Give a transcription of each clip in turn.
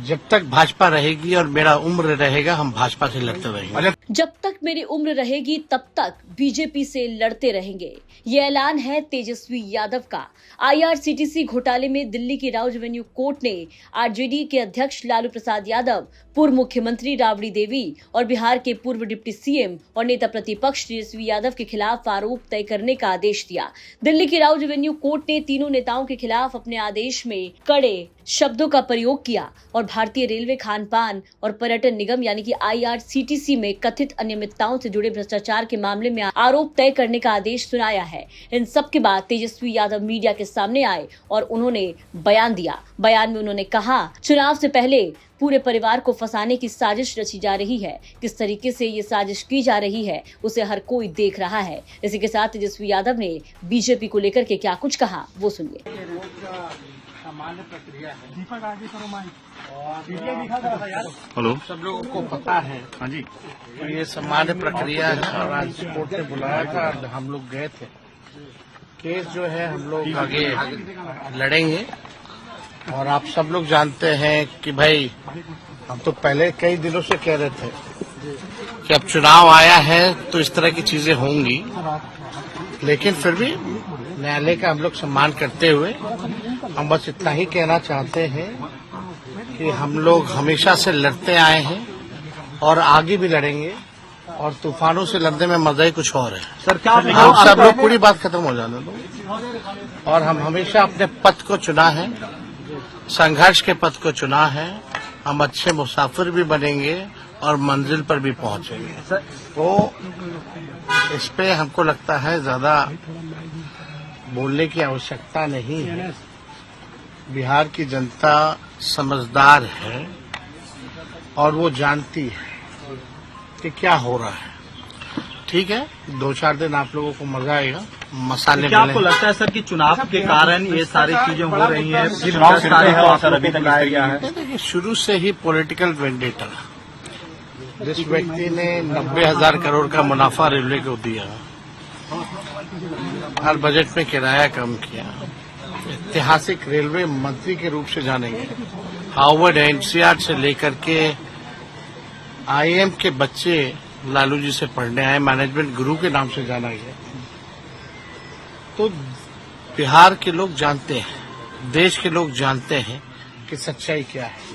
जब तक भाजपा रहेगी और मेरा उम्र रहेगा हम भाजपा से लड़ते रहेंगे। जब तक मेरी उम्र रहेगी तब तक बीजेपी से लड़ते रहेंगे, ये ऐलान है तेजस्वी यादव का। आईआरसीटीसी घोटाले में दिल्ली की राउज एवेन्यू कोर्ट ने आरजेडी के अध्यक्ष लालू प्रसाद यादव, पूर्व मुख्यमंत्री राबड़ी देवी और बिहार के पूर्व डिप्टी सीएम और नेता प्रतिपक्ष तेजस्वी यादव के खिलाफ आरोप तय करने का आदेश दिया। दिल्ली की राउज एवेन्यू कोर्ट ने तीनों नेताओं के खिलाफ अपने आदेश में कड़े शब्दों का प्रयोग किया और भारतीय रेलवे, खान पान और पर्यटन निगम यानी कि आईआरसीटीसी में कथित अनियमितताओं से जुड़े भ्रष्टाचार के मामले में आरोप तय करने का आदेश सुनाया है। इन सब के बाद तेजस्वी यादव मीडिया के सामने आए और उन्होंने बयान दिया। बयान में उन्होंने कहा, चुनाव से पहले पूरे परिवार को फंसाने की साजिश रची जा रही है। किस तरीके से ये साजिश की जा रही है उसे हर कोई देख रहा है। इसी के साथ तेजस्वी यादव ने बीजेपी को लेकर के क्या कुछ कहा वो सुनिए। सामान्य प्रक्रिया है। दीपक आगे करो माइक। हेलो, सब लोगों को पता है। हाँ जी, तो ये सामान्य प्रक्रिया है और आज कोर्ट ने बुलाया था, हम लोग गए थे। केस जो है हम लोग आगे लड़ेंगे और आप सब लोग जानते हैं कि भाई हम तो पहले कई दिनों से कह रहे थे कि अब चुनाव आया है तो इस तरह की चीजें होंगी, लेकिन फिर भी न्यायालय का हम लोग सम्मान करते हुए हम बस इतना ही कहना चाहते हैं कि हम लोग हमेशा से लड़ते आए हैं और आगे भी लड़ेंगे और तूफानों से लड़ने में मजा ही कुछ और है। सर क्या हम सब लोग पूरी बात खत्म हो जाने दो। और हम हमेशा अपने पथ को चुना है, संघर्ष के पथ को चुना है। हम अच्छे मुसाफिर भी बनेंगे और मंजिल पर भी पहुंचेंगे। तो इस पे हमको लगता है ज्यादा बोलने की आवश्यकता नहीं है। बिहार की जनता समझदार है और वो जानती है कि क्या हो रहा है। ठीक है, 2-4 दिन आप लोगों को मजा आएगा, मसाले क्या आपको लगता है सर कि चुनाव के कारण ये सारी चीजें हो रही हैं? चुनाव सर अभी तक लाया गया है। देखिए, शुरू से ही पॉलिटिकल वेंडेटा, जिस व्यक्ति ने 90,000 करोड़ का मुनाफा रेलवे को दिया, हर बजट में किराया कम किया, ऐतिहासिक रेलवे मंत्री के रूप से जानेंगे, हार्वर्ड एनसीआर से लेकर के आईएम के बच्चे लालू जी से पढ़ने आए, मैनेजमेंट गुरु के नाम से जाना गया। तो बिहार के लोग जानते हैं, देश के लोग जानते हैं कि सच्चाई क्या है।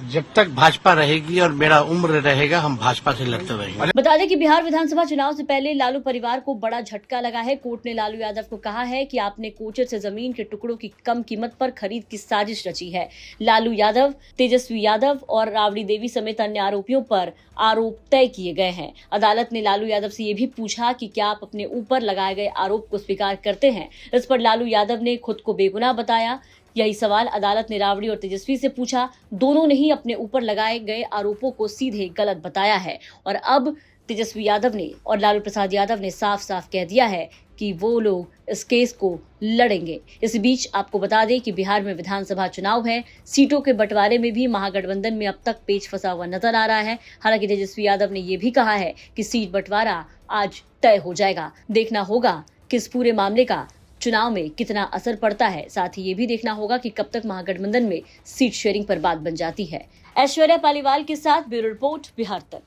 जब तक भाजपा रहेगी और मेरा उम्र रहेगा हम भाजपा से लड़ते रहेंगे। बता दें कि बिहार विधानसभा चुनाव से पहले लालू परिवार को बड़ा झटका लगा है। कोर्ट ने लालू यादव को कहा है कि आपने कोचर से जमीन के टुकड़ों की कम कीमत पर खरीद की साजिश रची है। लालू यादव, तेजस्वी यादव और राबड़ी देवी समेत अन्य आरोपियों पर आरोप तय किए गए हैं। अदालत ने लालू यादव से ये भी पूछा कि क्या आप अपने ऊपर लगाए गए आरोप को स्वीकार करते हैं। इस पर लालू यादव ने खुद को बेगुनाह बताया। यही सवाल अदालत ने राबड़ी और तेजस्वी से पूछा। दोनों ने ही अपने ऊपर लगाए गए आरोपों को सीधे गलत बताया है और अब तेजस्वी यादव ने और लालू प्रसाद यादव ने साफ साफ कह दिया है कि वो लोग इस केस को लड़ेंगे। इस बीच आपको बता दें कि बिहार में विधानसभा चुनाव है। सीटों के बंटवारे में भी महागठबंधन में अब तक पेच फंसा हुआ नजर आ रहा है। हालांकि तेजस्वी यादव ने यह भी कहा है कि सीट बंटवारा आज तय हो जाएगा। देखना होगा कि इस पूरे मामले का चुनाव में कितना असर पड़ता है। साथ ही ये भी देखना होगा कि कब तक महागठबंधन में सीट शेयरिंग पर बात बन जाती है। ऐश्वर्या पालीवाल के साथ ब्यूरो रिपोर्ट, बिहार तक।